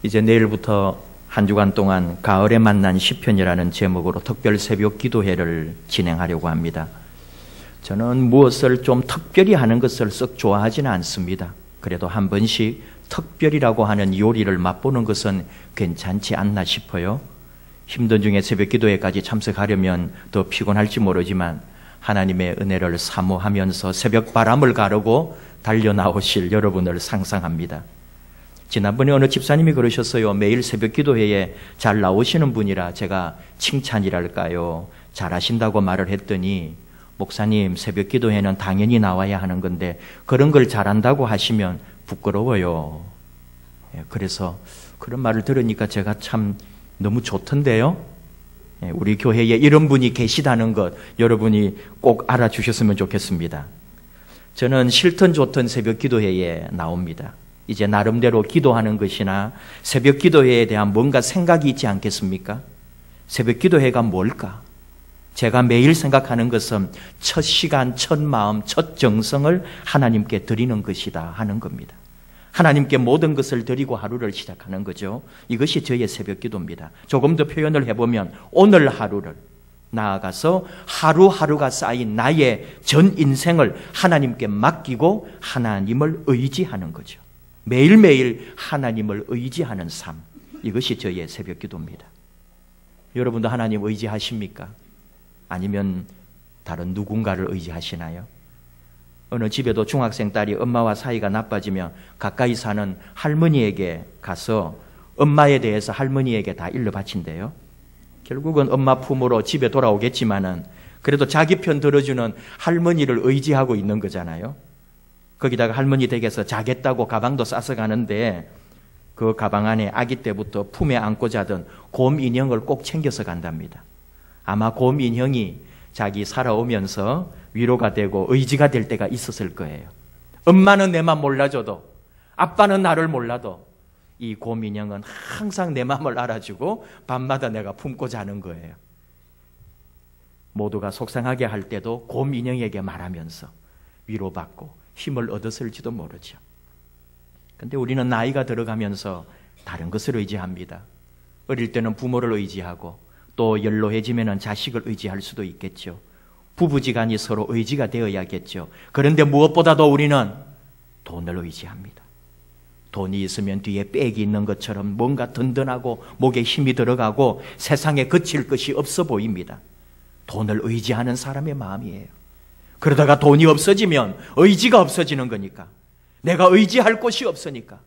이제 내일부터 한 주간 동안 가을에 만난 시편이라는 제목으로 특별 새벽 기도회를 진행하려고 합니다. 저는 무엇을 좀 특별히 하는 것을 썩 좋아하지는 않습니다. 그래도 한 번씩 특별이라고 하는 요리를 맛보는 것은 괜찮지 않나 싶어요. 힘든 중에 새벽 기도회까지 참석하려면 더 피곤할지 모르지만 하나님의 은혜를 사모하면서 새벽 바람을 가르고 달려나오실 여러분을 상상합니다. 지난번에 어느 집사님이 그러셨어요. 매일 새벽 기도회에 잘 나오시는 분이라 제가 칭찬이랄까요, 잘하신다고 말을 했더니, 목사님, 새벽 기도회는 당연히 나와야 하는 건데 그런 걸 잘한다고 하시면 부끄러워요. 그래서 그런 말을 들으니까 제가 참 너무 좋던데요. 우리 교회에 이런 분이 계시다는 것 여러분이 꼭 알아주셨으면 좋겠습니다. 저는 싫든 좋든 새벽 기도회에 나옵니다. 이제 나름대로 기도하는 것이나 새벽 기도회에 대한 뭔가 생각이 있지 않겠습니까? 새벽 기도회가 뭘까? 제가 매일 생각하는 것은 첫 시간, 첫 마음, 첫 정성을 하나님께 드리는 것이다 하는 겁니다. 하나님께 모든 것을 드리고 하루를 시작하는 거죠. 이것이 저의 새벽 기도입니다. 조금 더 표현을 해보면 오늘 하루를 나아가서 하루하루가 쌓인 나의 전 인생을 하나님께 맡기고 하나님을 의지하는 거죠. 매일매일 하나님을 의지하는 삶, 이것이 저의 새벽 기도입니다. 여러분도 하나님 의지하십니까? 아니면 다른 누군가를 의지하시나요? 어느 집에도 중학생 딸이 엄마와 사이가 나빠지면 가까이 사는 할머니에게 가서 엄마에 대해서 할머니에게 다 일러 바친대요. 결국은 엄마 품으로 집에 돌아오겠지만은 그래도 자기 편 들어주는 할머니를 의지하고 있는 거잖아요. 거기다가 할머니 댁에서 자겠다고 가방도 싸서 가는데 그 가방 안에 아기 때부터 품에 안고 자던 곰 인형을 꼭 챙겨서 간답니다. 아마 곰 인형이 자기 살아오면서 위로가 되고 의지가 될 때가 있었을 거예요. 엄마는 내맘 몰라줘도, 아빠는 나를 몰라도 이 곰 인형은 항상 내 맘을 알아주고 밤마다 내가 품고 자는 거예요. 모두가 속상하게 할 때도 곰 인형에게 말하면서 위로받고 힘을 얻었을지도 모르죠. 근데 우리는 나이가 들어가면서 다른 것을 의지합니다. 어릴 때는 부모를 의지하고 또 연로해지면 자식을 의지할 수도 있겠죠. 부부지간이 서로 의지가 되어야겠죠. 그런데 무엇보다도 우리는 돈을 의지합니다. 돈이 있으면 뒤에 백이 있는 것처럼 뭔가 든든하고 목에 힘이 들어가고 세상에 그칠 것이 없어 보입니다. 돈을 의지하는 사람의 마음이에요. 그러다가 돈이 없어지면 의지가 없어지는 거니까, 내가 의지할 곳이 없으니까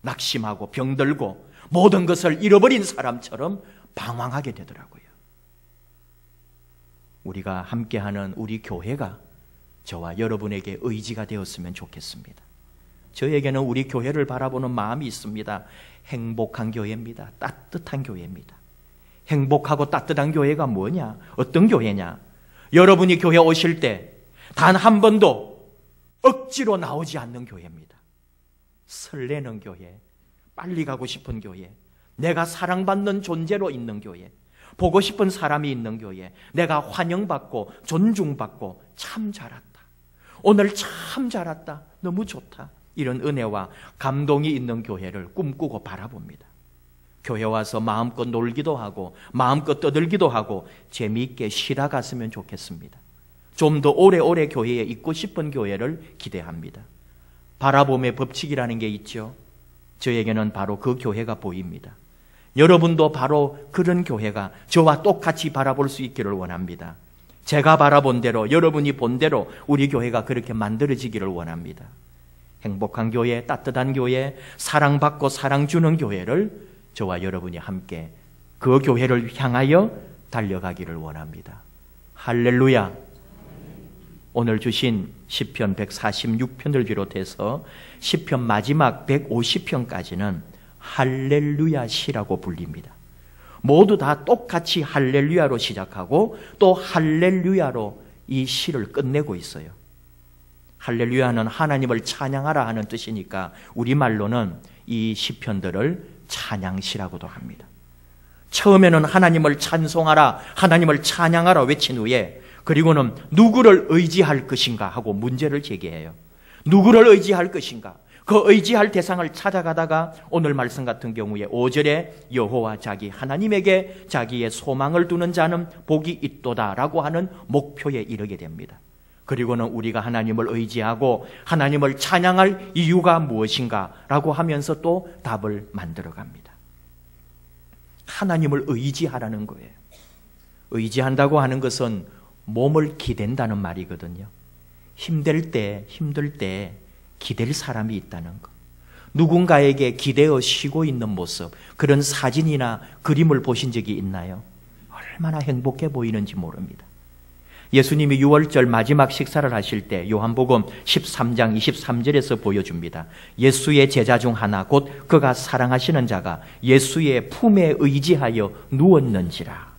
낙심하고 병들고 모든 것을 잃어버린 사람처럼 방황하게 되더라고요. 우리가 함께하는 우리 교회가 저와 여러분에게 의지가 되었으면 좋겠습니다. 저에게는 우리 교회를 바라보는 마음이 있습니다. 행복한 교회입니다. 따뜻한 교회입니다. 행복하고 따뜻한 교회가 뭐냐? 어떤 교회냐? 여러분이 교회 오실 때 단 한 번도 억지로 나오지 않는 교회입니다. 설레는 교회, 빨리 가고 싶은 교회, 내가 사랑받는 존재로 있는 교회, 보고 싶은 사람이 있는 교회, 내가 환영받고 존중받고 참 잘 왔다, 오늘 참 잘 왔다, 너무 좋다, 이런 은혜와 감동이 있는 교회를 꿈꾸고 바라봅니다. 교회 와서 마음껏 놀기도 하고 마음껏 떠들기도 하고 재미있게 쉬다 갔으면 좋겠습니다. 좀 더 오래오래 교회에 있고 싶은 교회를 기대합니다. 바라봄의 법칙이라는 게 있죠. 저에게는 바로 그 교회가 보입니다. 여러분도 바로 그런 교회가 저와 똑같이 바라볼 수 있기를 원합니다. 제가 바라본 대로, 여러분이 본 대로 우리 교회가 그렇게 만들어지기를 원합니다. 행복한 교회, 따뜻한 교회, 사랑받고 사랑 주는 교회를 저와 여러분이 함께 그 교회를 향하여 달려가기를 원합니다. 할렐루야. 오늘 주신 시편 146편을 비롯해서 시편 마지막 150편까지는 할렐루야 시라고 불립니다. 모두 다 똑같이 할렐루야로 시작하고 또 할렐루야로 이 시를 끝내고 있어요. 할렐루야는 하나님을 찬양하라 하는 뜻이니까 우리말로는 이 시편들을 찬양시라고도 합니다. 처음에는 하나님을 찬송하라, 하나님을 찬양하라 외친 후에 그리고는 누구를 의지할 것인가 하고 문제를 제기해요. 누구를 의지할 것인가? 그 의지할 대상을 찾아가다가 오늘 말씀 같은 경우에 5절에 여호와 자기 하나님에게 자기의 소망을 두는 자는 복이 있도다라고 하는 목표에 이르게 됩니다. 그리고는 우리가 하나님을 의지하고 하나님을 찬양할 이유가 무엇인가라고 하면서 또 답을 만들어갑니다. 하나님을 의지하라는 거예요. 의지한다고 하는 것은 몸을 기댄다는 말이거든요. 힘들 때 기댈 사람이 있다는 것. 누군가에게 기대어 쉬고 있는 모습, 그런 사진이나 그림을 보신 적이 있나요? 얼마나 행복해 보이는지 모릅니다. 예수님이 유월절 마지막 식사를 하실 때 요한복음 13장 23절에서 보여줍니다. 예수의 제자 중 하나 곧 그가 사랑하시는 자가 예수의 품에 의지하여 누웠는지라.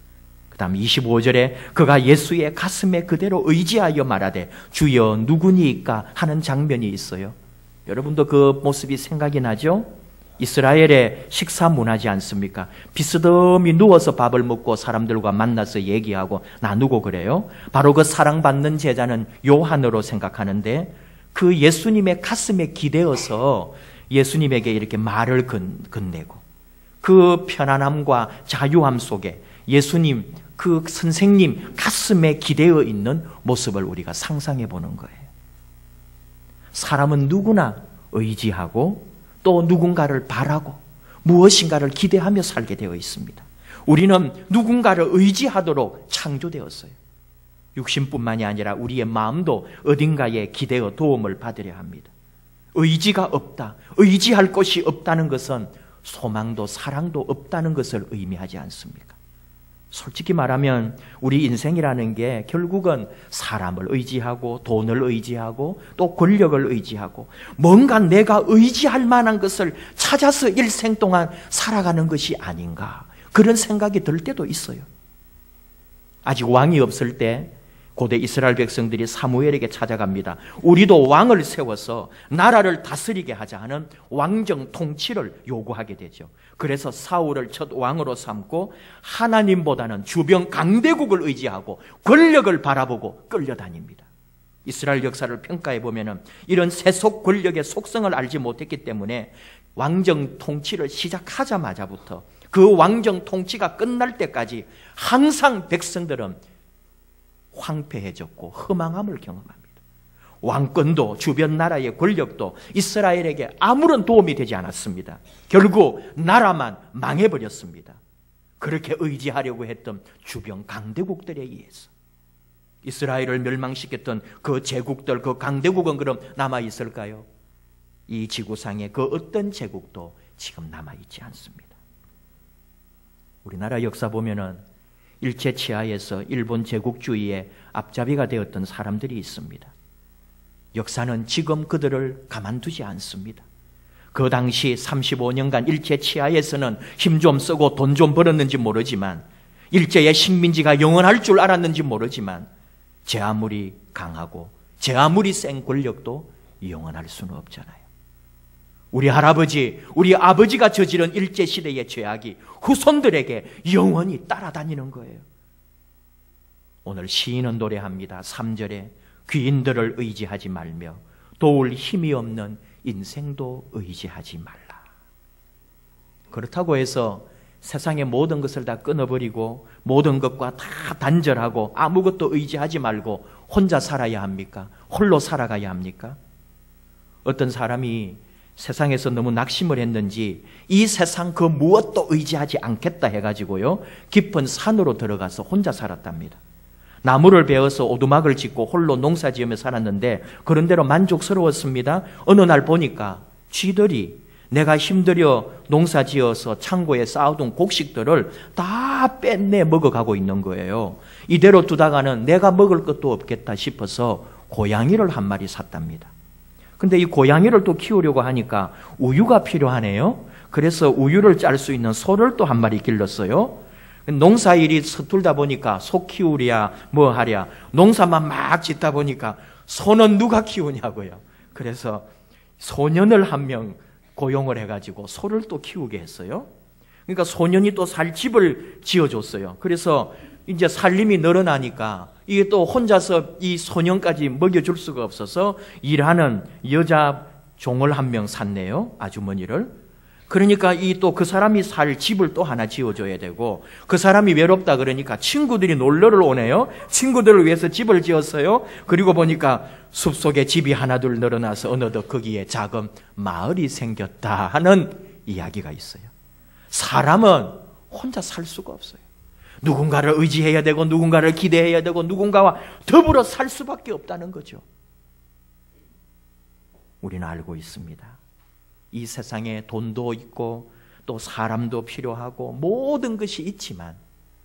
그 다음 25절에 그가 예수의 가슴에 그대로 의지하여 말하되 주여 누구니까 하는 장면이 있어요. 여러분도 그 모습이 생각이 나죠? 이스라엘의 식사 문화지 않습니까? 비스듬히 누워서 밥을 먹고 사람들과 만나서 얘기하고 나누고 그래요. 바로 그 사랑받는 제자는 요한으로 생각하는데 그 예수님의 가슴에 기대어서 예수님에게 이렇게 말을 건네고 그 편안함과 자유함 속에 예수님, 그 선생님 가슴에 기대어 있는 모습을 우리가 상상해 보는 거예요. 사람은 누구나 의지하고 또 누군가를 바라고 무엇인가를 기대하며 살게 되어 있습니다. 우리는 누군가를 의지하도록 창조되었어요. 육신뿐만이 아니라 우리의 마음도 어딘가에 기대어 도움을 받으려 합니다. 의지가 없다, 의지할 것이 없다는 것은 소망도 사랑도 없다는 것을 의미하지 않습니까? 솔직히 말하면 우리 인생이라는 게 결국은 사람을 의지하고 돈을 의지하고 또 권력을 의지하고 뭔가 내가 의지할 만한 것을 찾아서 일생 동안 살아가는 것이 아닌가, 그런 생각이 들 때도 있어요. 아직 왕이 없을 때 고대 이스라엘 백성들이 사무엘에게 찾아갑니다. 우리도 왕을 세워서 나라를 다스리게 하자 하는 왕정 통치를 요구하게 되죠. 그래서 사울을 첫 왕으로 삼고 하나님보다는 주변 강대국을 의지하고 권력을 바라보고 끌려다닙니다. 이스라엘 역사를 평가해 보면 이런 세속 권력의 속성을 알지 못했기 때문에 왕정 통치를 시작하자마자부터 그 왕정 통치가 끝날 때까지 항상 백성들은 황폐해졌고 허망함을 경험합니다. 왕권도 주변 나라의 권력도 이스라엘에게 아무런 도움이 되지 않았습니다. 결국 나라만 망해버렸습니다. 그렇게 의지하려고 했던 주변 강대국들에 의해서 이스라엘을 멸망시켰던 그 제국들, 그 강대국은 그럼 남아있을까요? 이 지구상에 그 어떤 제국도 지금 남아있지 않습니다. 우리나라 역사 보면은 일제치하에서 일본 제국주의의 앞잡이가 되었던 사람들이 있습니다. 역사는 지금 그들을 가만두지 않습니다. 그 당시 35년간 일제치하에서는 힘 좀 쓰고 돈 좀 벌었는지 모르지만, 일제의 식민지가 영원할 줄 알았는지 모르지만, 제 아무리 강하고 제 아무리 센 권력도 영원할 수는 없잖아요. 우리 할아버지, 우리 아버지가 저지른 일제시대의 죄악이 후손들에게 영원히 따라다니는 거예요. 오늘 시인은 노래합니다. 3절에 귀인들을 의지하지 말며 도울 힘이 없는 인생도 의지하지 말라. 그렇다고 해서 세상의 모든 것을 다 끊어버리고 모든 것과 다 단절하고 아무것도 의지하지 말고 혼자 살아야 합니까? 홀로 살아가야 합니까? 어떤 사람이 세상에서 너무 낙심을 했는지 이 세상 그 무엇도 의지하지 않겠다 해가지고요, 깊은 산으로 들어가서 혼자 살았답니다. 나무를 베어서 오두막을 짓고 홀로 농사 지으며 살았는데 그런 대로 만족스러웠습니다. 어느 날 보니까 쥐들이 내가 힘들여 농사 지어서 창고에 쌓아둔 곡식들을 다 뺏내 먹어가고 있는 거예요. 이대로 두다가는 내가 먹을 것도 없겠다 싶어서 고양이를 한 마리 샀답니다. 근데 이 고양이를 또 키우려고 하니까 우유가 필요하네요. 그래서 우유를 짤 수 있는 소를 또 한 마리 길렀어요. 농사일이 서툴다 보니까 소 키우랴 뭐 하랴 농사만 막 짓다 보니까 소는 누가 키우냐고요. 그래서 소년을 한 명 고용을 해가지고 소를 또 키우게 했어요. 그러니까 소년이 또 살 집을 지어줬어요. 그래서 이제 살림이 늘어나니까 이게 또 혼자서 이 소년까지 먹여줄 수가 없어서 일하는 여자 종을 한 명 샀네요. 아주머니를. 그러니까 이 또 그 사람이 살 집을 또 하나 지어줘야 되고, 그 사람이 외롭다 그러니까 친구들이 놀러를 오네요. 친구들을 위해서 집을 지었어요. 그리고 보니까 숲속에 집이 하나둘 늘어나서 어느덧 거기에 작은 마을이 생겼다 하는 이야기가 있어요. 사람은 혼자 살 수가 없어요. 누군가를 의지해야 되고, 누군가를 기대해야 되고, 누군가와 더불어 살 수밖에 없다는 거죠. 우리는 알고 있습니다. 이 세상에 돈도 있고 또 사람도 필요하고 모든 것이 있지만,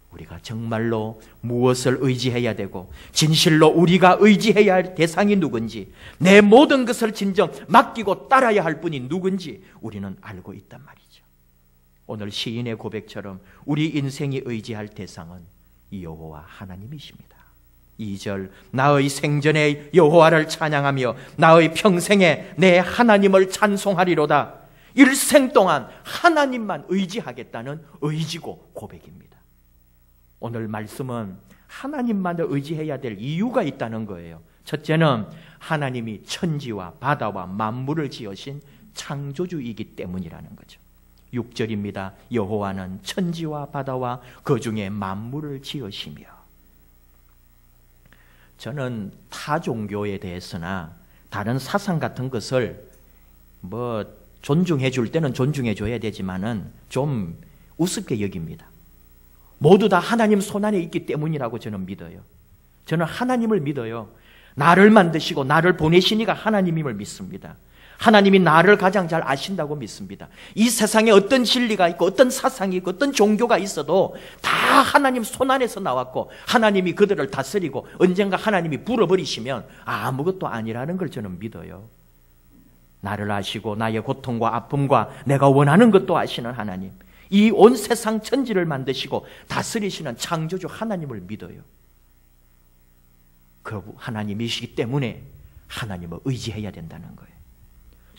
우리가 정말로 무엇을 의지해야 되고 진실로 우리가 의지해야 할 대상이 누군지, 내 모든 것을 진정 맡기고 따라야 할 분이 누군지 우리는 알고 있단 말이죠. 오늘 시인의 고백처럼 우리 인생이 의지할 대상은 여호와 하나님이십니다. 2절, 나의 생전에 여호와를 찬양하며 나의 평생에 내 하나님을 찬송하리로다. 일생 동안 하나님만 의지하겠다는 의지고 고백입니다. 오늘 말씀은 하나님만을 의지해야 될 이유가 있다는 거예요. 첫째는 하나님이 천지와 바다와 만물을 지으신 창조주이기 때문이라는 거죠. 6절입니다. 여호와는 천지와 바다와 그 중에 만물을 지으시며. 저는 타 종교에 대해서나 다른 사상 같은 것을 존중해 줄 때는 존중해 줘야 되지만은 좀 우습게 여깁니다. 모두 다 하나님 손안에 있기 때문이라고 저는 믿어요. 저는 하나님을 믿어요. 나를 만드시고 나를 보내신 이가 하나님임을 믿습니다. 하나님이 나를 가장 잘 아신다고 믿습니다. 이 세상에 어떤 진리가 있고 어떤 사상이 있고 어떤 종교가 있어도 다 하나님 손안에서 나왔고, 하나님이 그들을 다스리고 언젠가 하나님이 불어버리시면 아무것도 아니라는 걸 저는 믿어요. 나를 아시고 나의 고통과 아픔과 내가 원하는 것도 아시는 하나님, 이 온 세상 천지를 만드시고 다스리시는 창조주 하나님을 믿어요. 그 하나님이시기 때문에 하나님을 의지해야 된다는 거예요.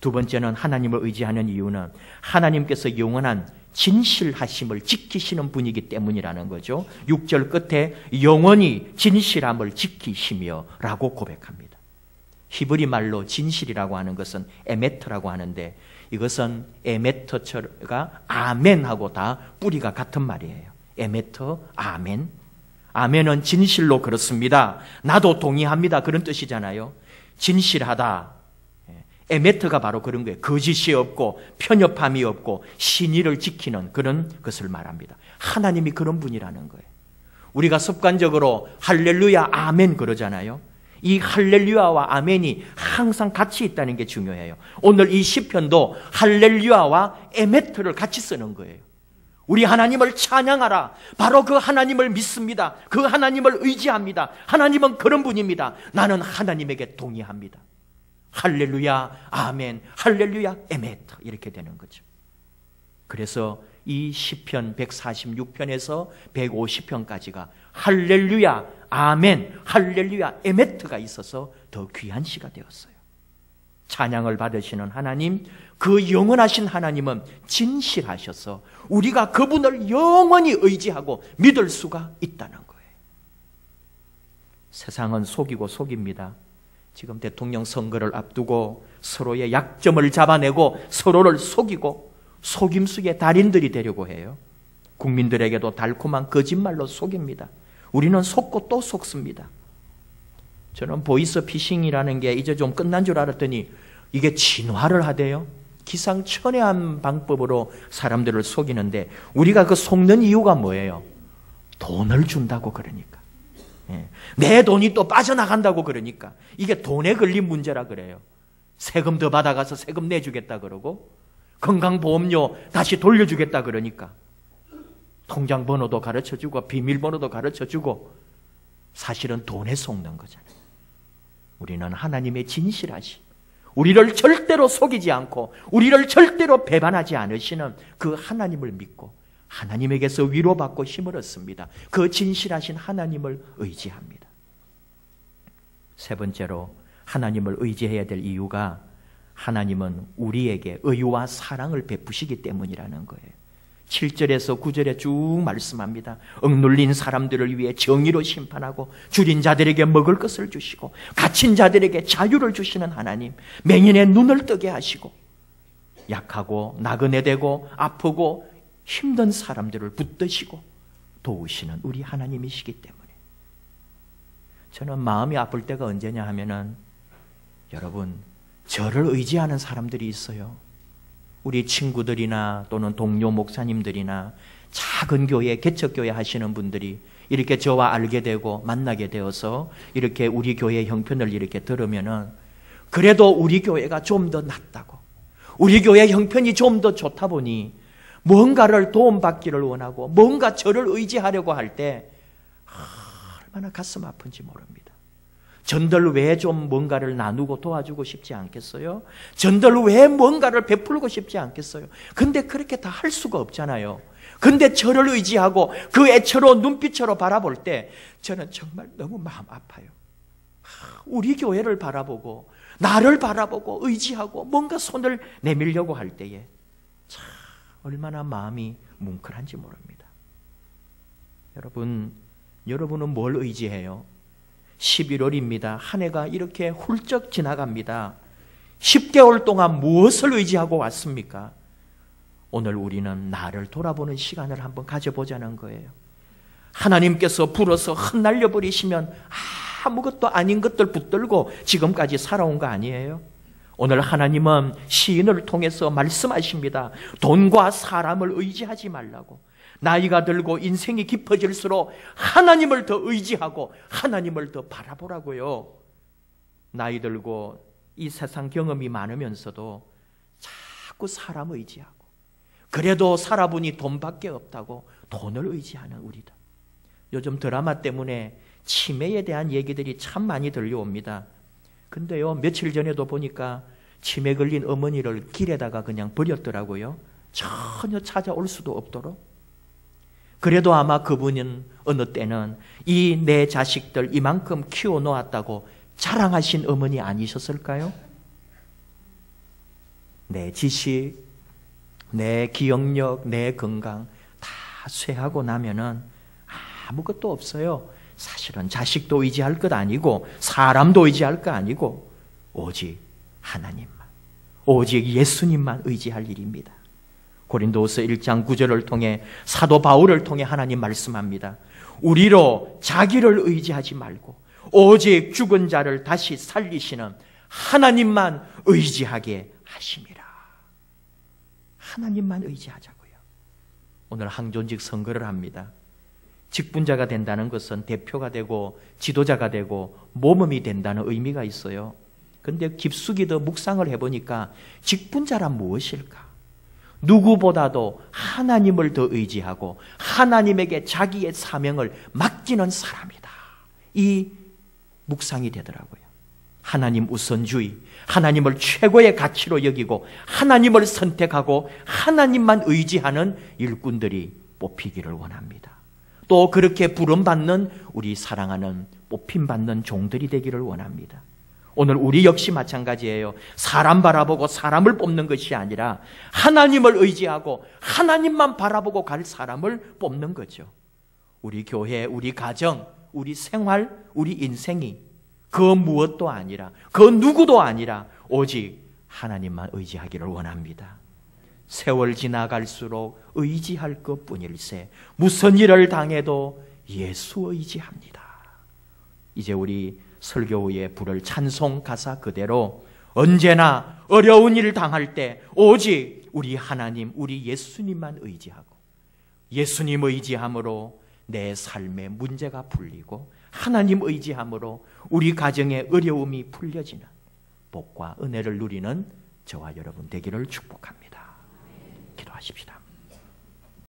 두 번째는 하나님을 의지하는 이유는 하나님께서 영원한 진실하심을 지키시는 분이기 때문이라는 거죠. 6절 끝에 영원히 진실함을 지키시며 라고 고백합니다. 히브리 말로 진실이라고 하는 것은 에메트라고 하는데, 이것은 에메트가 아멘하고 다 뿌리가 같은 말이에요. 에메트, 아멘. 아멘은 진실로 그렇습니다, 나도 동의합니다, 그런 뜻이잖아요. 진실하다, 에메트가 바로 그런 거예요. 거짓이 없고 편협함이 없고 신의를 지키는 그런 것을 말합니다. 하나님이 그런 분이라는 거예요. 우리가 습관적으로 할렐루야 아멘 그러잖아요. 이 할렐루야와 아멘이 항상 같이 있다는 게 중요해요. 오늘 이 시편도 할렐루야와 에메트를 같이 쓰는 거예요. 우리 하나님을 찬양하라. 바로 그 하나님을 믿습니다. 그 하나님을 의지합니다. 하나님은 그런 분입니다. 나는 하나님에게 동의합니다. 할렐루야 아멘, 할렐루야 에메트, 이렇게 되는 거죠. 그래서 이 시편 146편에서 150편까지가 할렐루야 아멘, 할렐루야 에메트가 있어서 더 귀한 시가 되었어요. 찬양을 받으시는 하나님, 그 영원하신 하나님은 진실하셔서 우리가 그분을 영원히 의지하고 믿을 수가 있다는 거예요. 세상은 속이고 속입니다. 지금 대통령 선거를 앞두고 서로의 약점을 잡아내고 서로를 속이고 속임수의 달인들이 되려고 해요. 국민들에게도 달콤한 거짓말로 속입니다. 우리는 속고 또 속습니다. 저는 보이스 피싱이라는 게 이제 좀 끝난 줄 알았더니 이게 진화를 하대요. 기상천외한 방법으로 사람들을 속이는데, 우리가 그 속는 이유가 뭐예요? 돈을 준다고 그러니까. 내 돈이 또 빠져나간다고 그러니까. 이게 돈에 걸린 문제라 그래요. 세금 더 받아가서 세금 내주겠다 그러고, 건강보험료 다시 돌려주겠다 그러니까, 통장 번호도 가르쳐주고 비밀번호도 가르쳐주고, 사실은 돈에 속는 거잖아요. 우리는 하나님의 진실하심, 우리를 절대로 속이지 않고 우리를 절대로 배반하지 않으시는 그 하나님을 믿고 하나님에게서 위로받고 힘을 얻습니다. 그 진실하신 하나님을 의지합니다. 세 번째로 하나님을 의지해야 될 이유가, 하나님은 우리에게 의와 사랑을 베푸시기 때문이라는 거예요. 7절에서 9절에 쭉 말씀합니다. 억눌린 사람들을 위해 정의로 심판하고 줄인 자들에게 먹을 것을 주시고 갇힌 자들에게 자유를 주시는 하나님, 맹인의 눈을 뜨게 하시고 약하고 나그네 되고 아프고 힘든 사람들을 붙드시고 도우시는 우리 하나님이시기 때문에 저는 마음이 아플 때가 언제냐 하면은 여러분, 저를 의지하는 사람들이 있어요. 우리 친구들이나 또는 동료 목사님들이나 작은 교회, 개척교회 하시는 분들이 이렇게 저와 알게 되고 만나게 되어서 이렇게 우리 교회 형편을 이렇게 들으면은 그래도 우리 교회가 좀 더 낫다고, 우리 교회 형편이 좀 더 좋다 보니 뭔가를 도움받기를 원하고 뭔가 저를 의지하려고 할 때 얼마나 가슴 아픈지 모릅니다. 전들 왜 좀 뭔가를 나누고 도와주고 싶지 않겠어요? 전들 왜 뭔가를 베풀고 싶지 않겠어요? 근데 그렇게 다 할 수가 없잖아요. 근데 저를 의지하고 그 애처로 눈빛으로 바라볼 때 저는 정말 너무 마음 아파요. 우리 교회를 바라보고 나를 바라보고 의지하고 뭔가 손을 내밀려고 할 때에 참 얼마나 마음이 뭉클한지 모릅니다. 여러분은 뭘 의지해요? 11월입니다. 한 해가 이렇게 훌쩍 지나갑니다. 10개월 동안 무엇을 의지하고 왔습니까? 오늘 우리는 나를 돌아보는 시간을 한번 가져보자는 거예요. 하나님께서 불어서 흩날려 버리시면 아무것도 아닌 것들 붙들고 지금까지 살아온 거 아니에요? 오늘 하나님은 시인을 통해서 말씀하십니다. 돈과 사람을 의지하지 말라고. 나이가 들고 인생이 깊어질수록 하나님을 더 의지하고 하나님을 더 바라보라고요. 나이 들고 이 세상 경험이 많으면서도 자꾸 사람 의지하고 그래도 살아보니 돈밖에 없다고 돈을 의지하는 우리다. 요즘 드라마 때문에 치매에 대한 얘기들이 참 많이 들려옵니다. 근데요, 며칠 전에도 보니까 치매 걸린 어머니를 길에다가 그냥 버렸더라고요. 전혀 찾아올 수도 없도록. 그래도 아마 그분은 어느 때는 이 내 자식들 이만큼 키워놓았다고 자랑하신 어머니 아니셨을까요? 내 지식, 내 기억력, 내 건강 다 쇠하고 나면은 아무것도 없어요. 사실은 자식도 의지할 것 아니고 사람도 의지할 것 아니고 오직 하나님만, 오직 예수님만 의지할 일입니다. 고린도후서 1장 9절을 통해 사도 바울을 통해 하나님 말씀합니다. 우리로 자기를 의지하지 말고 오직 죽은 자를 다시 살리시는 하나님만 의지하게 하심이라. 하나님만 의지하자고요. 오늘 항존직 선거를 합니다. 직분자가 된다는 것은 대표가 되고 지도자가 되고 모범이 된다는 의미가 있어요. 그런데 깊숙이 더 묵상을 해보니까 직분자란 무엇일까? 누구보다도 하나님을 더 의지하고 하나님에게 자기의 사명을 맡기는 사람이다. 이 묵상이 되더라고요. 하나님 우선주의, 하나님을 최고의 가치로 여기고 하나님을 선택하고 하나님만 의지하는 일꾼들이 뽑히기를 원합니다. 또 그렇게 부름받는 우리 사랑하는 뽑힘받는 종들이 되기를 원합니다. 오늘 우리 역시 마찬가지예요. 사람 바라보고 사람을 뽑는 것이 아니라 하나님을 의지하고 하나님만 바라보고 갈 사람을 뽑는 거죠. 우리 교회, 우리 가정, 우리 생활, 우리 인생이 그 무엇도 아니라 그 누구도 아니라 오직 하나님만 의지하기를 원합니다. 세월 지나갈수록 의지할 것뿐일세 무슨 일을 당해도 예수 의지합니다. 이제 우리 설교 후에 부를 찬송 가사 그대로 언제나 어려운 일 당할 때 오직 우리 하나님, 우리 예수님만 의지하고 예수님 의지함으로 내 삶의 문제가 풀리고 하나님 의지함으로 우리 가정의 어려움이 풀려지는 복과 은혜를 누리는 저와 여러분 되기를 축복합니다. 기도하십시다.